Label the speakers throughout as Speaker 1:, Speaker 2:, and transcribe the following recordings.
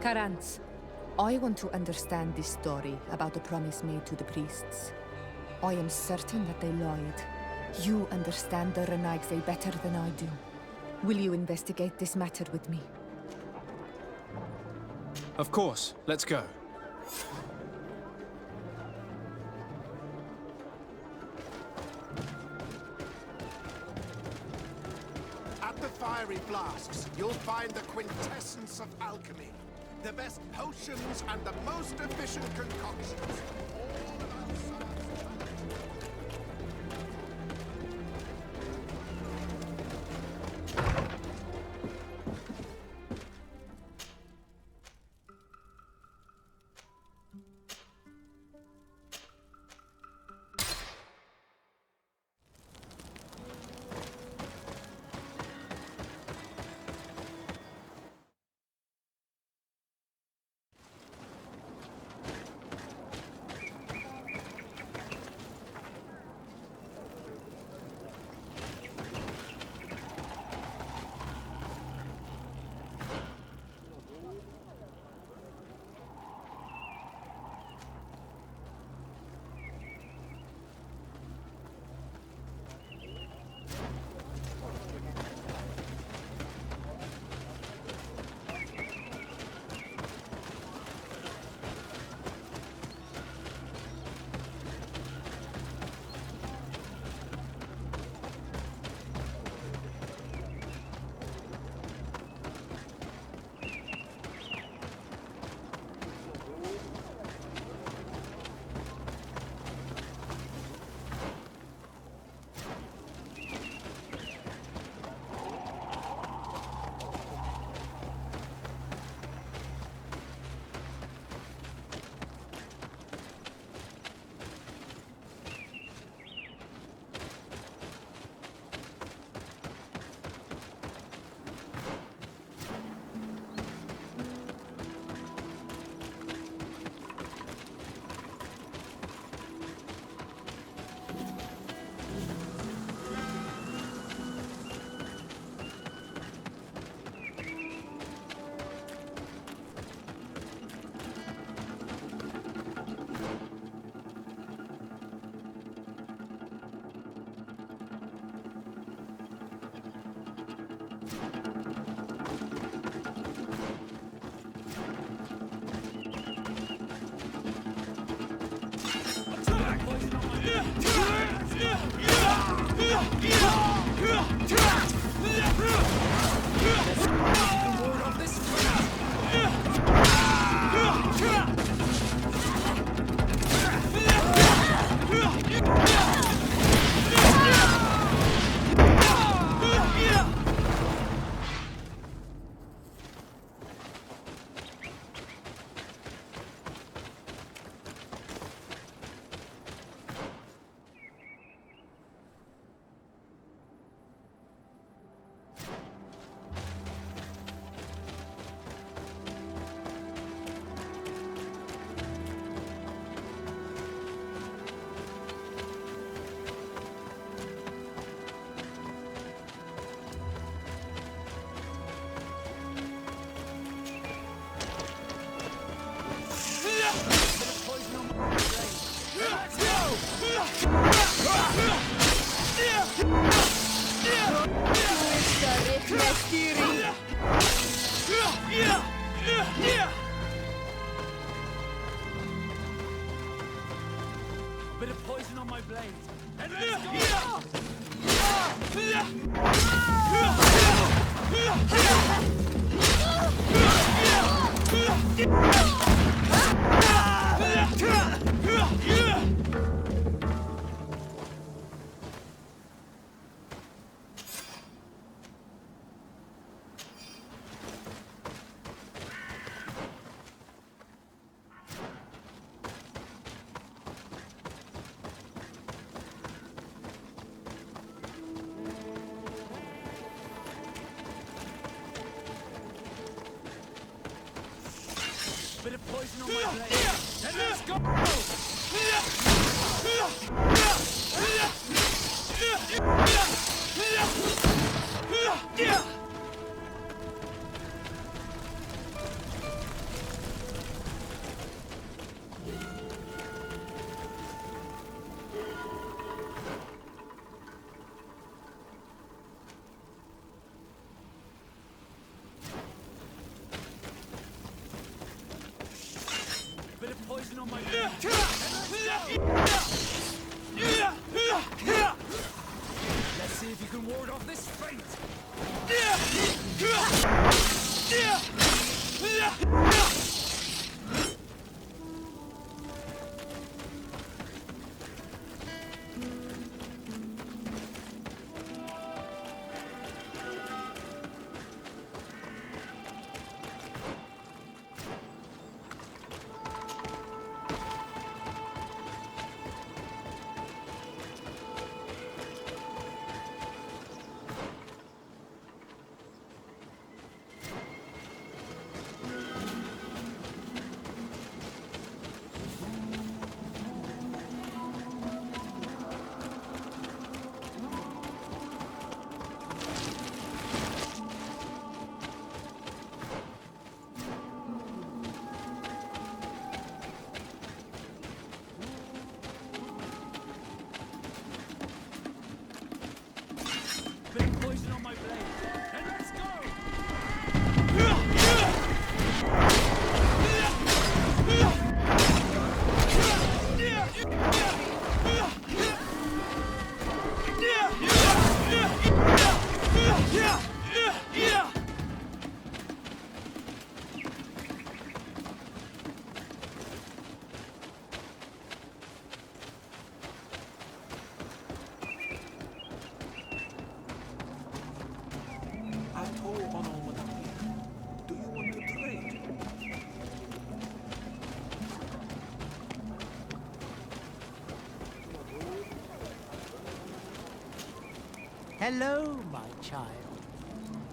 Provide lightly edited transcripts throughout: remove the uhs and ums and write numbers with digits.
Speaker 1: Karants, I want to understand this story about the promise made to the priests. I am certain that they lied. You understand the Renagve better than I do. Will you investigate this matter with me?
Speaker 2: Of course. Let's go.
Speaker 3: At the fiery flasks, you'll find the quintessence of alchemy. The best potions and the most efficient concoctions. All about science.
Speaker 4: Bit of poison on my blade. And let's go! Bit of poison on my blade. And let's go! Let's see if you can ward off this fate. Bit of poison on my blade. And let's go!
Speaker 3: Do you want to trade?
Speaker 5: Hello, my child.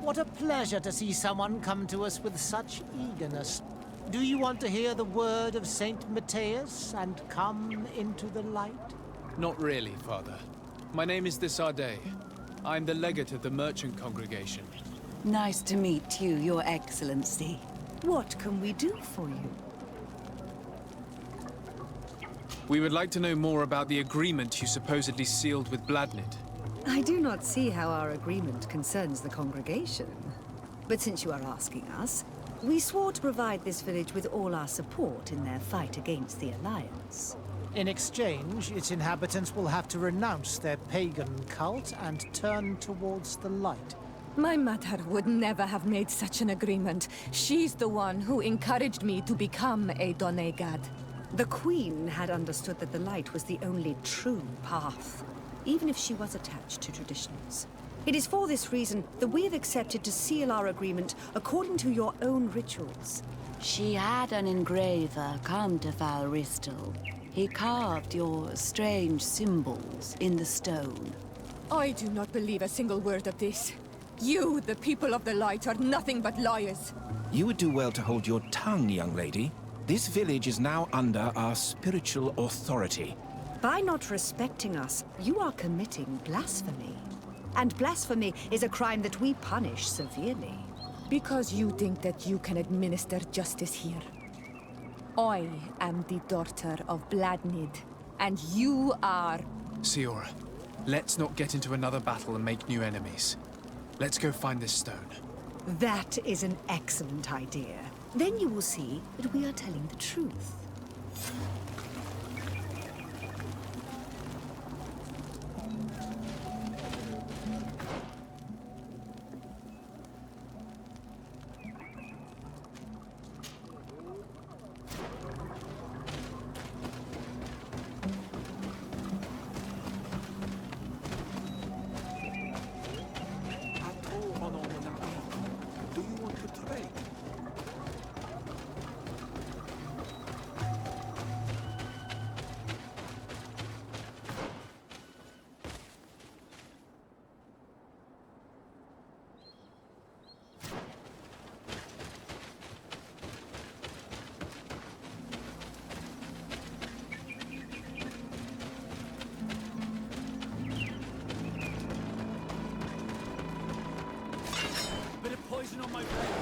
Speaker 5: What a pleasure to see someone come to us with such eagerness. Do you want to hear the word of Saint Matthias and come into the light?
Speaker 2: Not really, Father. My name is Desarde. I'm the legate of the merchant congregation.
Speaker 6: Nice to meet you, Your Excellency. What can we do for you?
Speaker 2: We would like to know more about the agreement you supposedly sealed with Bladnid.
Speaker 6: I do not see how our agreement concerns the congregation. But since you are asking us, we swore to provide this village with all our support in their fight against the Alliance.
Speaker 5: In exchange, its inhabitants will have to renounce their pagan cult and turn towards the light.
Speaker 1: My mother would never have made such an agreement. She's the one who encouraged me to become a Donegad.
Speaker 6: The Queen had understood that the light was the only true path, even if she was attached to traditions. It is for this reason that we have accepted to seal our agreement according to your own rituals.
Speaker 7: She had an engraver come to Falristal. He carved your strange symbols in the stone.
Speaker 1: I do not believe a single word of this. You, the people of the light, are nothing but liars.
Speaker 8: You would do well to hold your tongue, young lady. This village is now under our spiritual authority.
Speaker 6: By not respecting us, you are committing blasphemy. And blasphemy is a crime that we punish severely.
Speaker 1: Because you think that you can administer justice here. I am the daughter of Bladnid, and you are...
Speaker 2: Siora, let's not get into another battle and make new enemies. Let's go find this stone.
Speaker 6: That is an excellent idea. Then you will see that we are telling the truth.
Speaker 3: Do you want to trade?
Speaker 4: Bit of poison on my blade.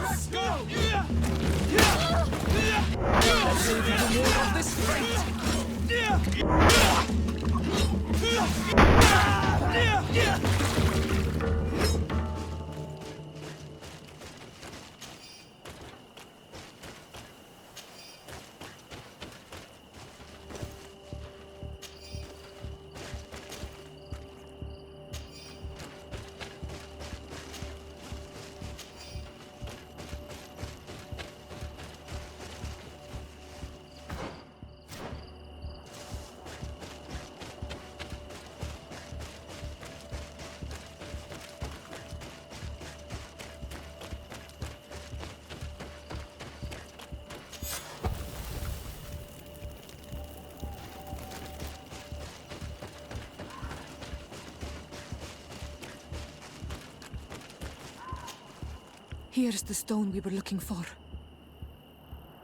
Speaker 4: Let's go! Let's see if we can walk off this
Speaker 1: Here's the stone we were looking for.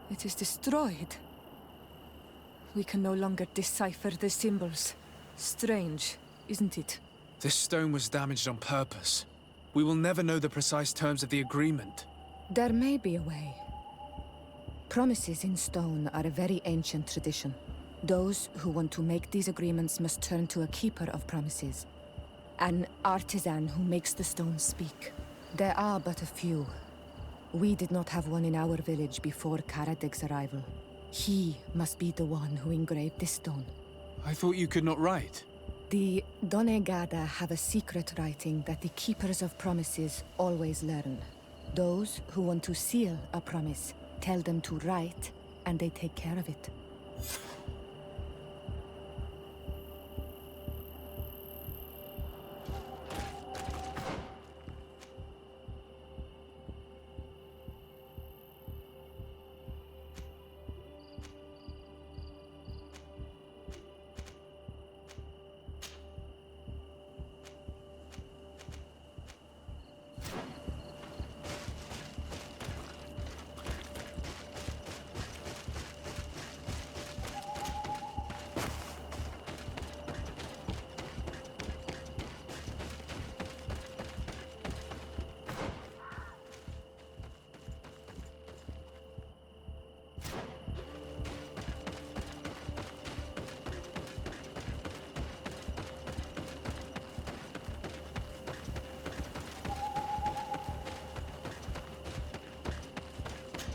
Speaker 1: It is destroyed. We can no longer decipher the symbols. Strange, isn't it?
Speaker 2: This stone was damaged on purpose. We will never know the precise terms of the agreement.
Speaker 1: There may be a way. Promises in stone are a very ancient tradition. Those who want to make these agreements must turn to a keeper of promises. An artisan who makes the stones speak. There are but a few. We did not have one in our village before Karadeg's arrival. He must be the one who engraved this stone.
Speaker 2: I thought you could not write.
Speaker 1: The Donegada have a secret writing that the keepers of promises always learn. Those who want to seal a promise tell them to write, and they take care of it.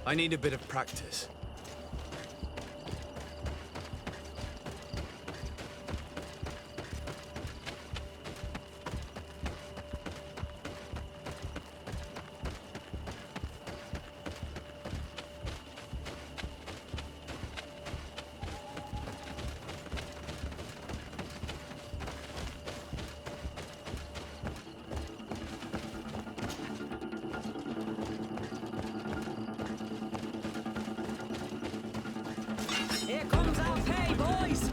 Speaker 2: I need a bit of practice.
Speaker 4: Here comes our pay, boys!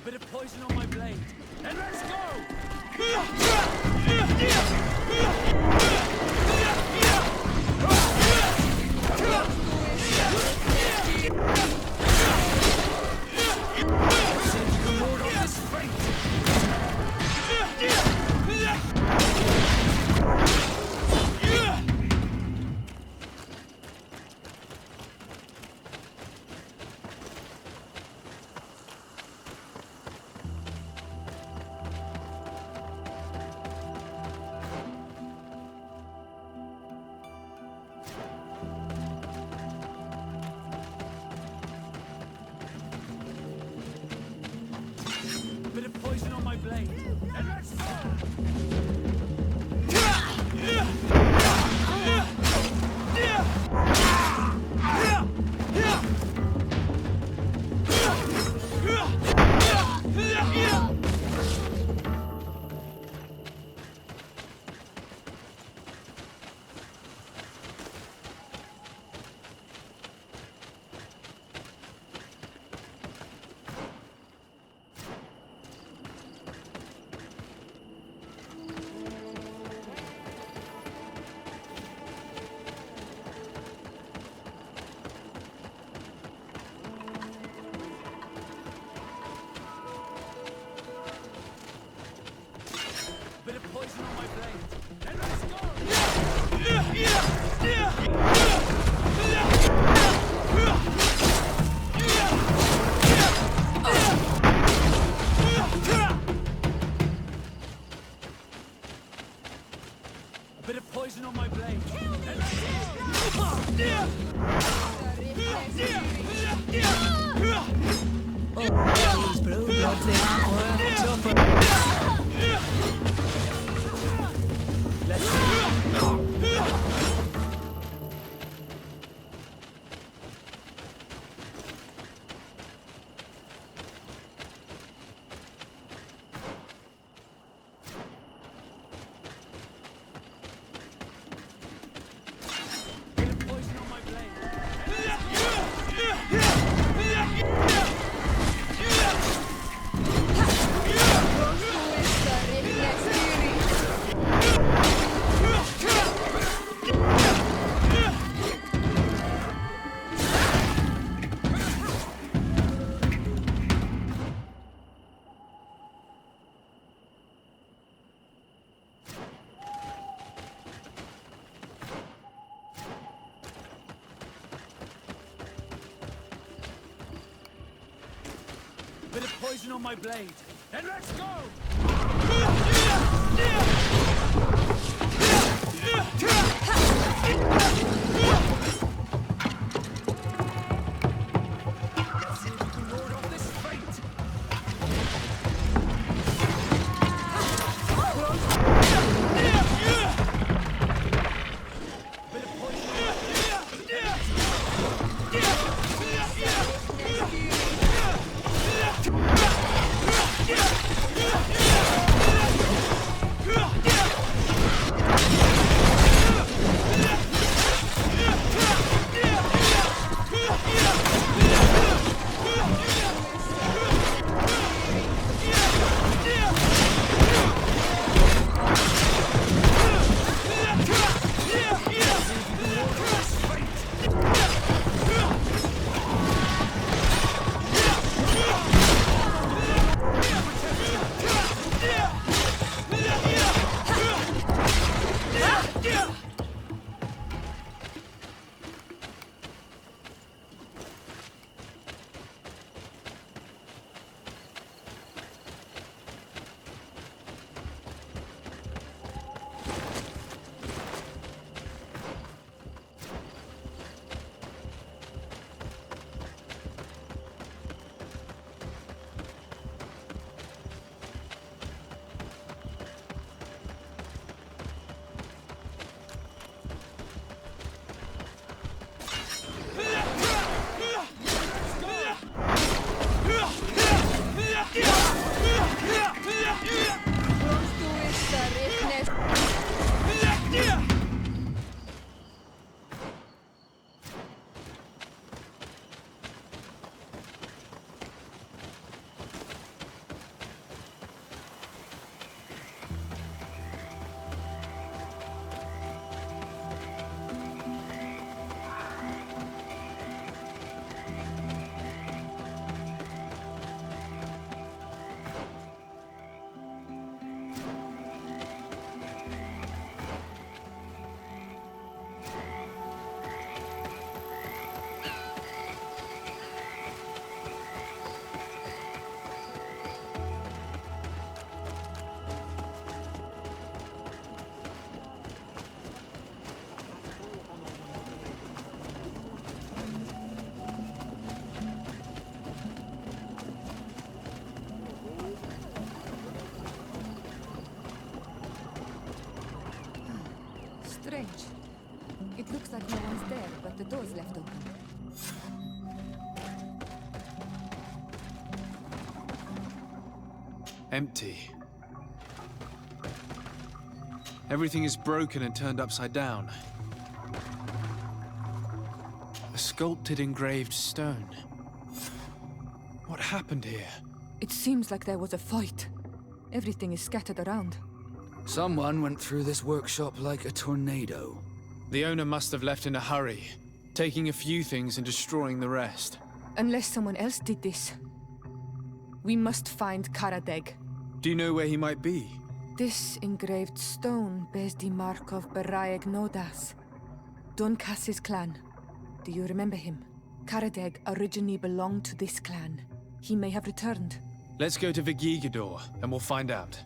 Speaker 4: Bit of poison on my blade. And let's go! Bit of poison on my blade. And let's go! Bit of poison on my blade. Bit of poison on my blade. And let's go!
Speaker 1: Strange. It looks like no one's there, but the door's left open.
Speaker 2: Empty. Everything is broken and turned upside down. A sculpted engraved stone. What happened here?
Speaker 1: It seems like there was a fight. Everything is scattered around.
Speaker 9: Someone went through this workshop like a tornado.
Speaker 2: The owner must have left in a hurry, taking a few things and destroying the rest.
Speaker 1: Unless someone else did this. We must find Karadeg.
Speaker 2: Do you know where he might be?
Speaker 1: This engraved stone bears the mark of Baraeg Nodas, Duncass's clan. Do you remember him? Karadeg originally belonged to this clan. He may have returned.
Speaker 2: Let's go to Vigigador, and we'll find out.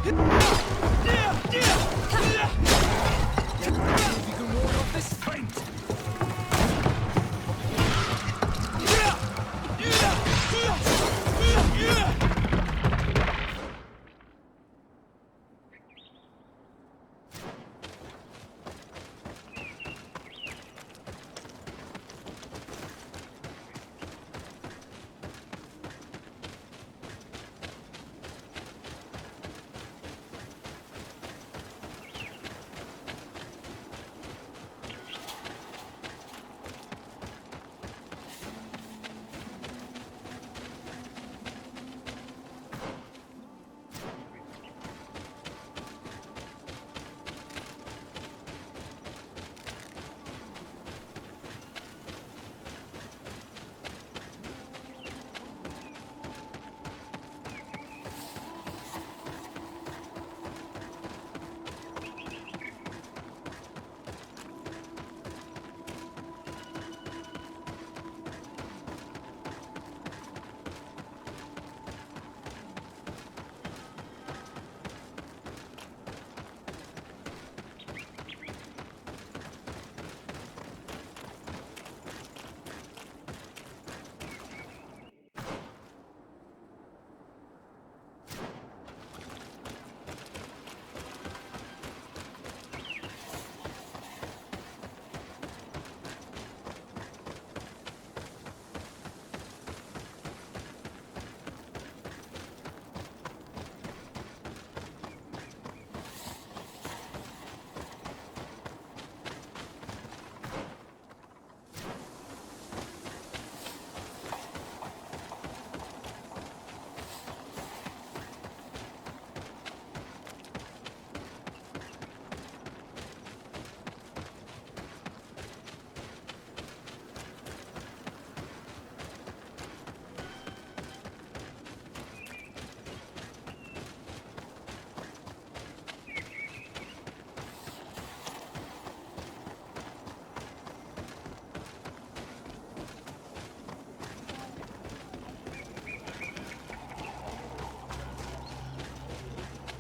Speaker 4: If you can ward off this feint!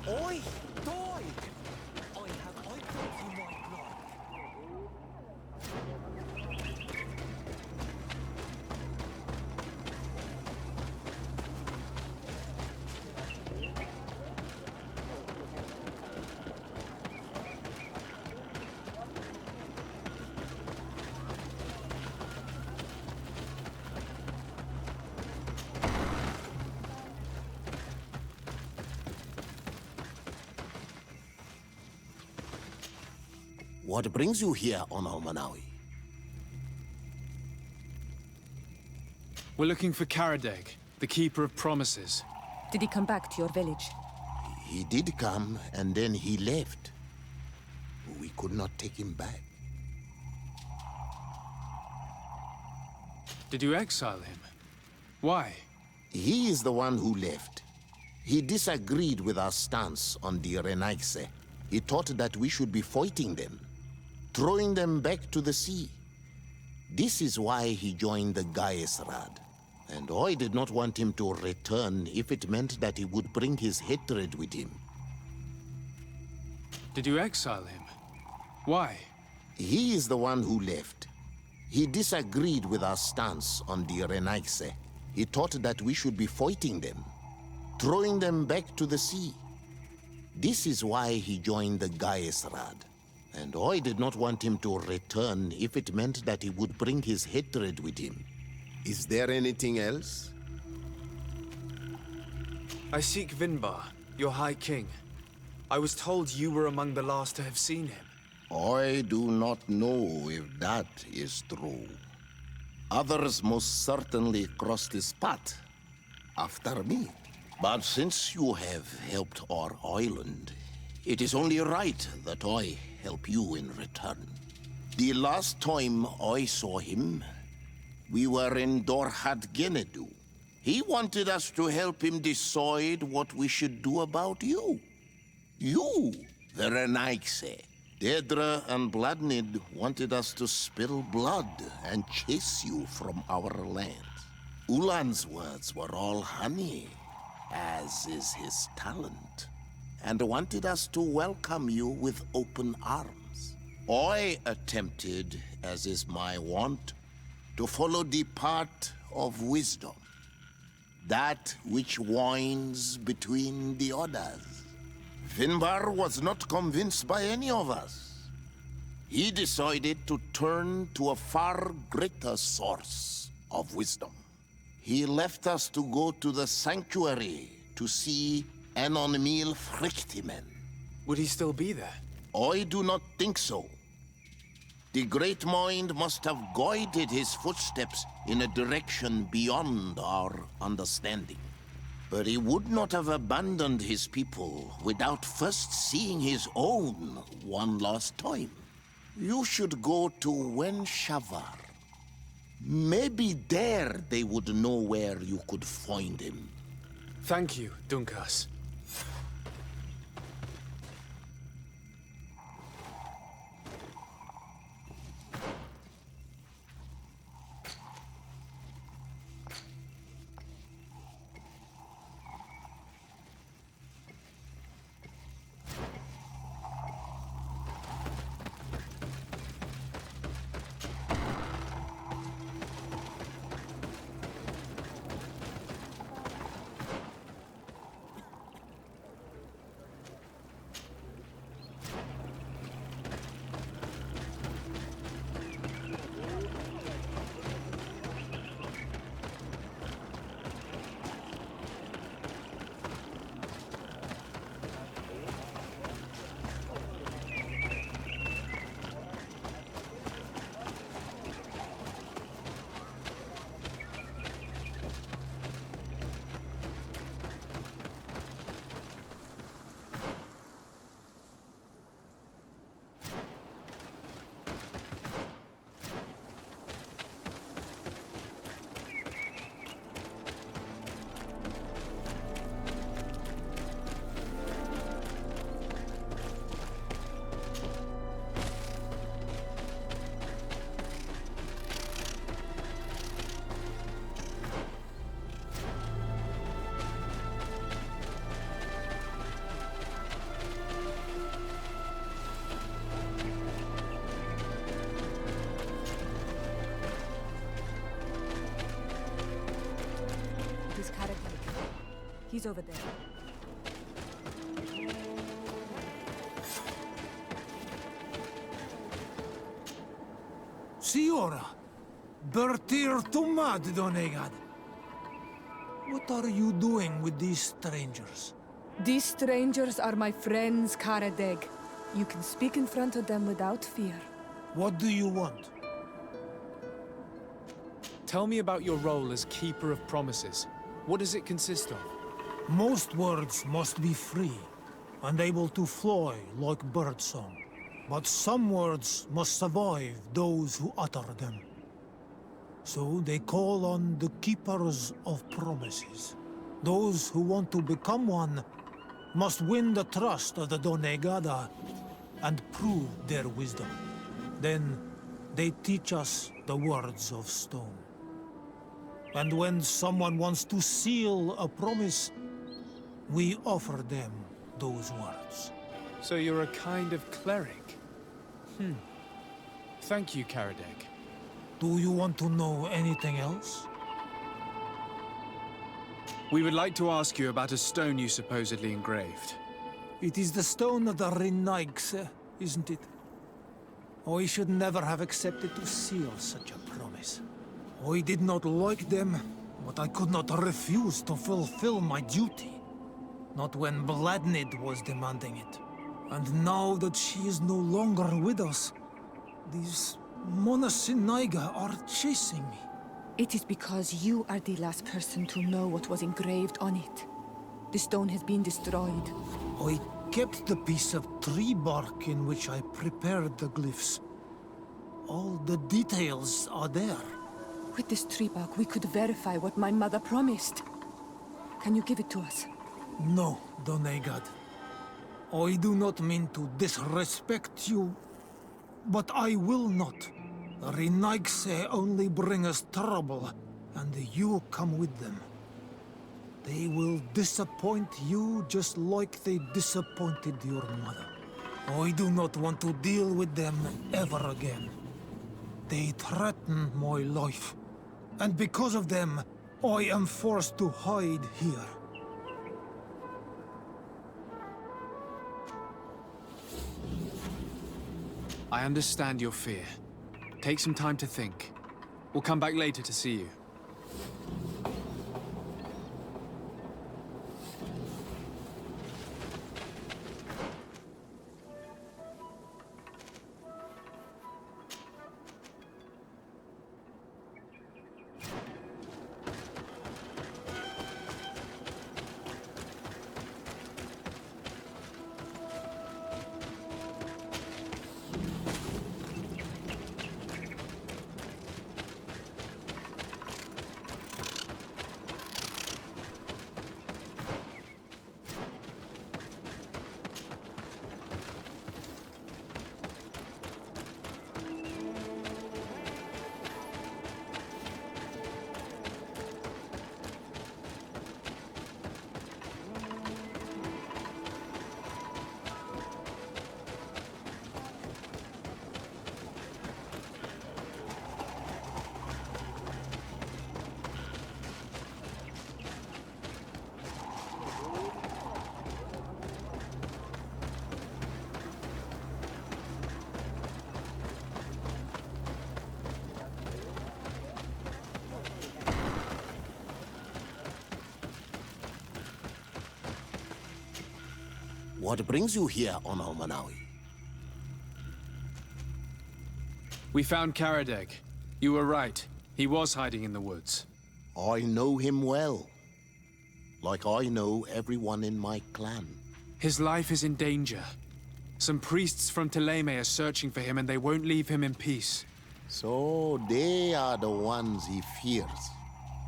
Speaker 10: Oi, toy! I have ointment in my blood.
Speaker 3: What brings you here on Almanawi?
Speaker 2: We're looking for Karadeg, the Keeper of Promises.
Speaker 1: Did he come back to your village?
Speaker 3: He did come, and then he left. We could not take him back.
Speaker 2: Did you exile him? Why?
Speaker 3: He is the one who left. He disagreed with our stance on the Renaigse. He thought that we should be fighting them, throwing them back to the sea. This is why he joined the Gaesrad. And I did not want him to return if it meant that he would bring his hatred with him.
Speaker 2: Did you exile him? Why?
Speaker 3: He is the one who left. He disagreed with our stance on the Renaigse. He thought that we should be fighting them, throwing them back to the sea. This is why he joined the Gaesrad. And I did not want him to return if it meant that he would bring his hatred with him. Is there anything else?
Speaker 10: I seek Vinbar, your High King. I was told you were among the last to have seen him.
Speaker 3: I do not know if that is true. Others most certainly crossed his path after me. But since you have helped our island, it is only right that I help you in return. The last time I saw him, we were in Dorhat Genedu. He wanted us to help him decide what we should do about you. You, the Renaigse. Dedra and Bladnid wanted us to spill blood and chase you from our land. Ulan's words were all honey, as is his talent. and wanted us to welcome you with open arms. I attempted, as is my wont, to follow the path of wisdom, that which winds between the others. Finbar was not convinced by any of us. He decided to turn to a far greater source of wisdom. He left us to go to the sanctuary to see Anonmil Frictimen.
Speaker 10: Would he still be there?
Speaker 3: I do not think so. The Great Mind must have guided his footsteps in a direction beyond our understanding. But he would not have abandoned his people without first seeing his own one last time. You should go to Wenshavar. Maybe there they would know where you could find him.
Speaker 10: Thank you, Dunkas.
Speaker 1: He's over there.
Speaker 11: Siora, Bertir Tumad Donegad. What are you doing with these strangers?
Speaker 1: These strangers are my friends, Karadeg. You can speak in front of them without fear.
Speaker 11: What do you want?
Speaker 2: Tell me about your role as Keeper of Promises. What does it consist of?
Speaker 11: Most words must be free and able to fly like birdsong. But some words must survive those who utter them. So they call on the Keepers of Promises. Those who want to become one must win the trust of the Donegada and prove their wisdom. Then they teach us the words of stone. And when someone wants to seal a promise, we offer them those words.
Speaker 2: So you're a kind of cleric? Thank you, Karadeg.
Speaker 11: Do you want to know anything else?
Speaker 2: We would like to ask you about a stone you supposedly engraved.
Speaker 11: It is the stone of the Renaigse, isn't it? I should never have accepted to seal such a promise. I did not like them, but I could not refuse to fulfill my duty. Not when Bladnid was demanding it. And now that she is no longer with us, these Monasinaiga are chasing me.
Speaker 1: It is because you are the last person to know what was engraved on it. The stone has been destroyed.
Speaker 11: I kept the piece of tree bark in which I prepared the glyphs. All the details are there.
Speaker 1: With this tree bark, we could verify what my mother promised. Can you give it to us?
Speaker 11: No, Donegad. I do not mean to disrespect you, but I will not. The Renaigse only bring us trouble, and you come with them. They will disappoint you just like they disappointed your mother. I do not want to deal with them ever again. They threaten my life. And because of them, I am forced to hide here.
Speaker 2: I understand your fear. Take some time to think. We'll come back later to see you.
Speaker 3: What brings you here on Almanawi?
Speaker 2: We found Karadeg. You were right. He was hiding in the woods.
Speaker 3: I know him well. Like I know everyone in my clan.
Speaker 2: His life is in danger. Some priests from Teleme are searching for him and they won't leave him in peace.
Speaker 3: So they are the ones he fears.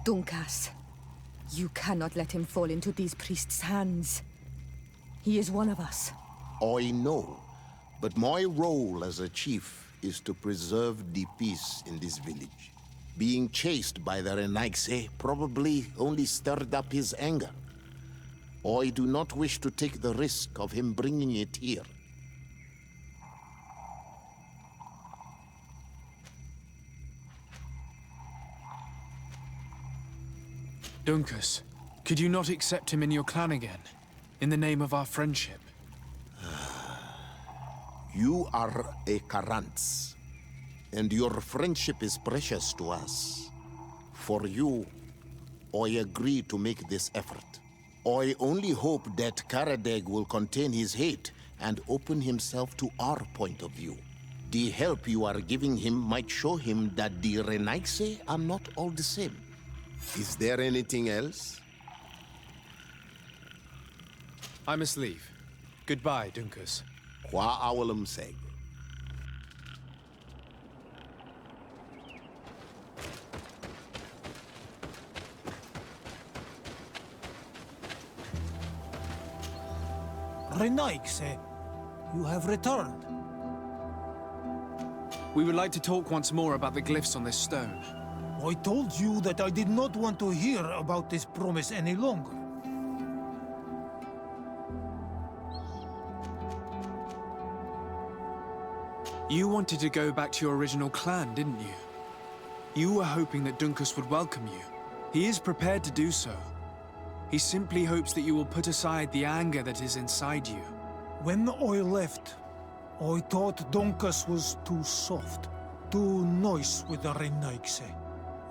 Speaker 1: Dunkas, you cannot let him fall into these priests' hands. He is one of us.
Speaker 3: I know, but my role as a chief is to preserve the peace in this village. Being chased by the Renaigse probably only stirred up his anger. I do not wish to take the risk of him bringing it here.
Speaker 2: Dunkas, could you not accept him in your clan again? In the name of our friendship.
Speaker 3: You are a Karants, and your friendship is precious to us. For you, I agree to make this effort. I only hope that Karadeg will contain his hate and open himself to our point of view. The help you are giving him might show him that the Renaigse are not all the same. Is there anything else?
Speaker 2: I must leave. Goodbye, Dunkas.
Speaker 3: Qua awalum seg.
Speaker 11: Renaigse, you have returned.
Speaker 2: We would like to talk once more about the glyphs on this stone.
Speaker 11: I told you that I did not want to hear about this promise any longer.
Speaker 2: You wanted to go back to your original clan, didn't you? You were hoping that Dunkas would welcome you. He is prepared to do so. He simply hopes that you will put aside the anger that is inside you.
Speaker 11: When I left, I thought Dunkas was too soft, too nice with the Renaigse.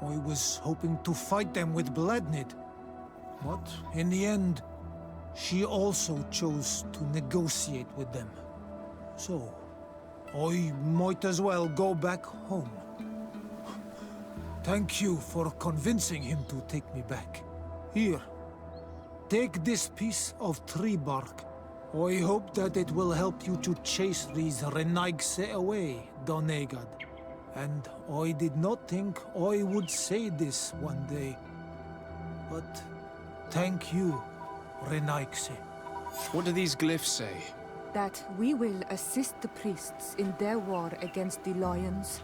Speaker 11: I was hoping to fight them with Bladnid. But in the end, she also chose to negotiate with them. So, I might as well go back home. Thank you for convincing him to take me back. Here, take this piece of tree bark. I hope that it will help you to chase these Renaigse away, Donegad. And I did not think I would say this one day. But thank you, Renaigse.
Speaker 2: What do these glyphs say?
Speaker 1: That we will assist the priests in their war against the lions.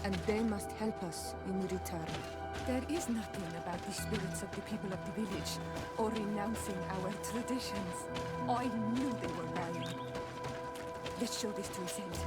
Speaker 1: And they must help us in return. There is nothing about the spirits of the people of the village, or renouncing our traditions. I knew they were lying. Let's show this to Zend.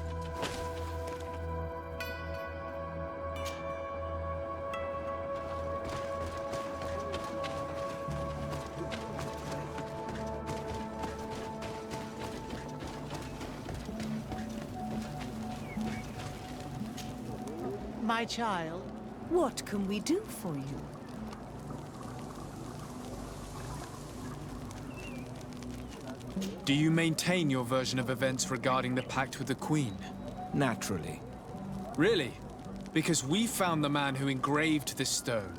Speaker 5: My child,
Speaker 6: What can we do for you?
Speaker 2: Do you maintain your version of events regarding the pact with the Queen?
Speaker 8: Naturally.
Speaker 2: Really? Because we found the man who engraved this stone.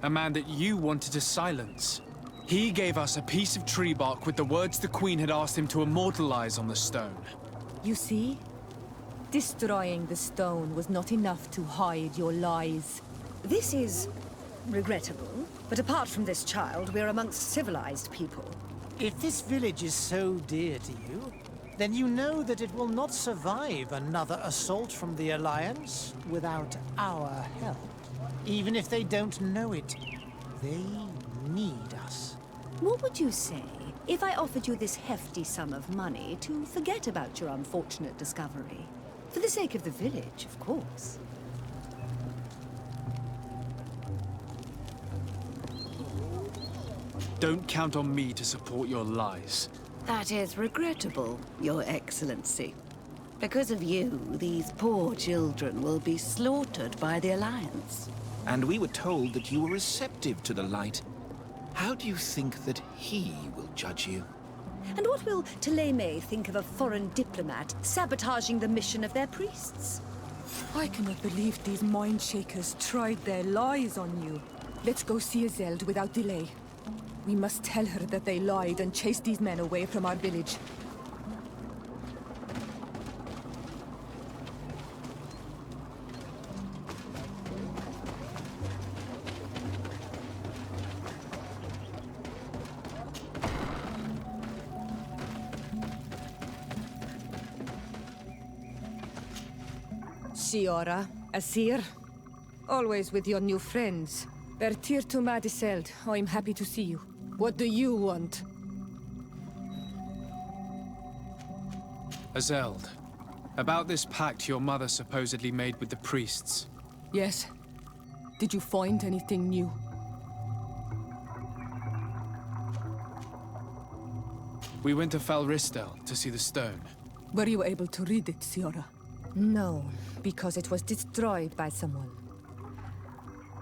Speaker 2: A man that you wanted to silence. He gave us a piece of tree bark with the words the Queen had asked him to immortalize on the stone.
Speaker 1: You see? Destroying the stone was not enough to hide your lies.
Speaker 6: This is regrettable, but apart from this child, we're amongst civilized people.
Speaker 5: if this village is so dear to you, then you know that it will not survive another assault from the Alliance without our help. Even if they don't know it, they need us.
Speaker 6: What would you say if I offered you this hefty sum of money to forget about your unfortunate discovery? For the sake of the village, of course.
Speaker 2: Don't count on me to support your lies.
Speaker 7: That is regrettable, Your Excellency. Because of you, these poor children will be slaughtered by the Alliance.
Speaker 8: And we were told that you were receptive to the light. How do you think that he will judge you?
Speaker 6: And what will Teleme think of a foreign diplomat sabotaging the mission of their priests?
Speaker 1: I cannot believe these mind shakers tried their lies on you. Let's go see Zeld without delay. We must tell her that they lied and chased these men away from our village. Siora, Asir, always with your new friends. Bertir to Madiseld, I'm happy to see you. What do you want?
Speaker 2: Azeld, about this pact your mother supposedly made with the priests.
Speaker 1: Yes. Did you find anything new?
Speaker 2: We went to Falristel to see the stone.
Speaker 1: Were you able to read it, Siora? No, because it was destroyed by someone.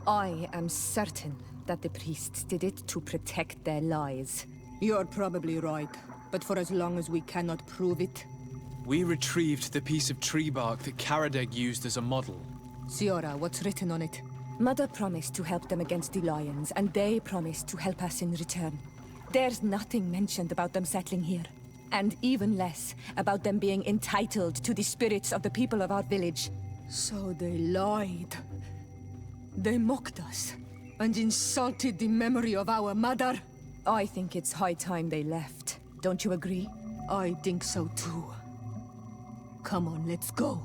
Speaker 1: I am certain that the priests did it to protect their lies. You're probably right, but for as long as we cannot prove it...
Speaker 2: We retrieved the piece of tree bark that Karadeg used as a model.
Speaker 1: Siora, what's written on it? Mother promised to help them against the lions, and they promised to help us in return. There's nothing mentioned about them settling here. And even less about them being entitled to the spirits of the people of our village. So they lied. They mocked us and insulted the memory of our mother. I think it's high time they left. Don't you agree? I think so too. Come on, let's go.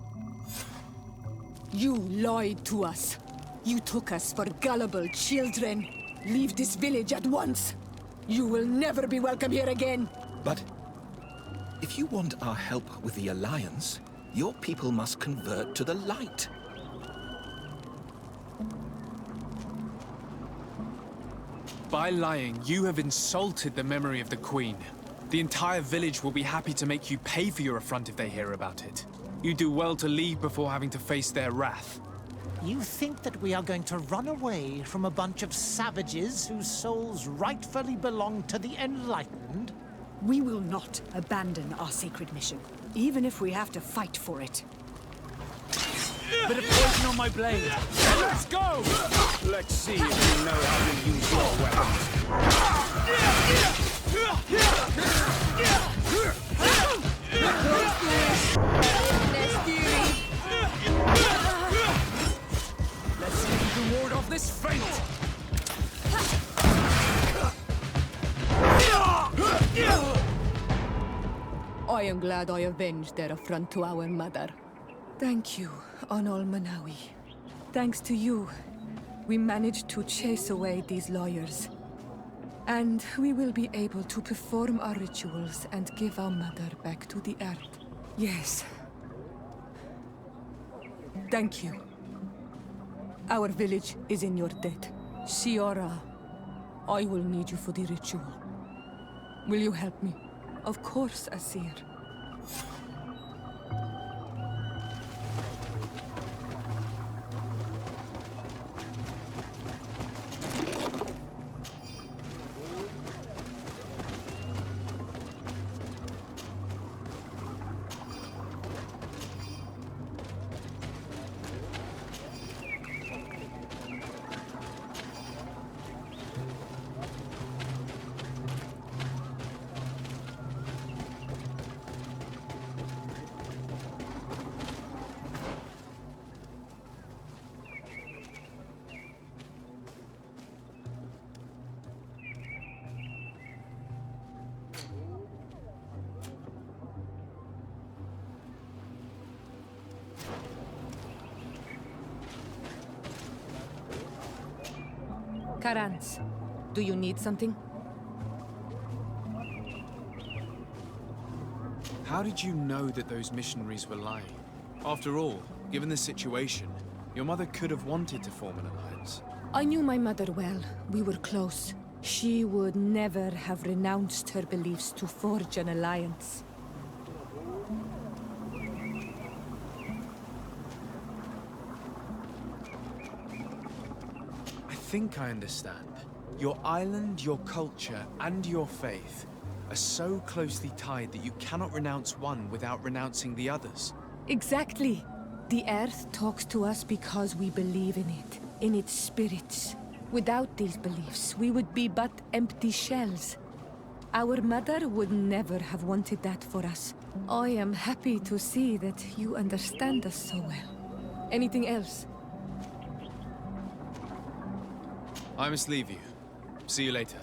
Speaker 1: You lied to us. You took us for gullible children. Leave this village at once. You will never be welcome here again.
Speaker 8: But if you want our help with the Alliance, your people must convert to the light.
Speaker 2: By lying, you have insulted the memory of the Queen. The entire village will be happy to make you pay for your affront if they hear about it. You do well to leave before having to face their wrath.
Speaker 5: You think that we are going to run away from a bunch of savages whose souls rightfully belong to the Enlightened?
Speaker 6: We will not abandon our sacred mission, even if we have to fight for it.
Speaker 4: Bit of poison on my blade. Let's go!
Speaker 12: Let's see if you know how to use your weapons.
Speaker 4: Let's see if you can ward off this feint.
Speaker 1: I am glad I avenged their affront to our mother. Thank you, Anol Manawi. Thanks to you, we managed to chase away these lawyers. And we will be able to perform our rituals and give our mother back to the earth. Yes. Thank you. Our village is in your debt. Sиоре, I will need you for the ritual. Will you help me? Of course, Asir. Karans, do you need something?
Speaker 2: How did you know that those missionaries were lying? After all, given the situation, your mother could have wanted to form an alliance.
Speaker 1: I knew my mother well. We were close. She would never have renounced her beliefs to forge an alliance.
Speaker 2: I think I understand. Your island, your culture, and your faith are so closely tied that you cannot renounce one without renouncing the others.
Speaker 1: Exactly. The earth talks to us because we believe in it, in its spirits. Without these beliefs, we would be but empty shells. Our mother would never have wanted that for us. I am happy to see that you understand us so well. Anything else?
Speaker 2: I must leave you. See you later.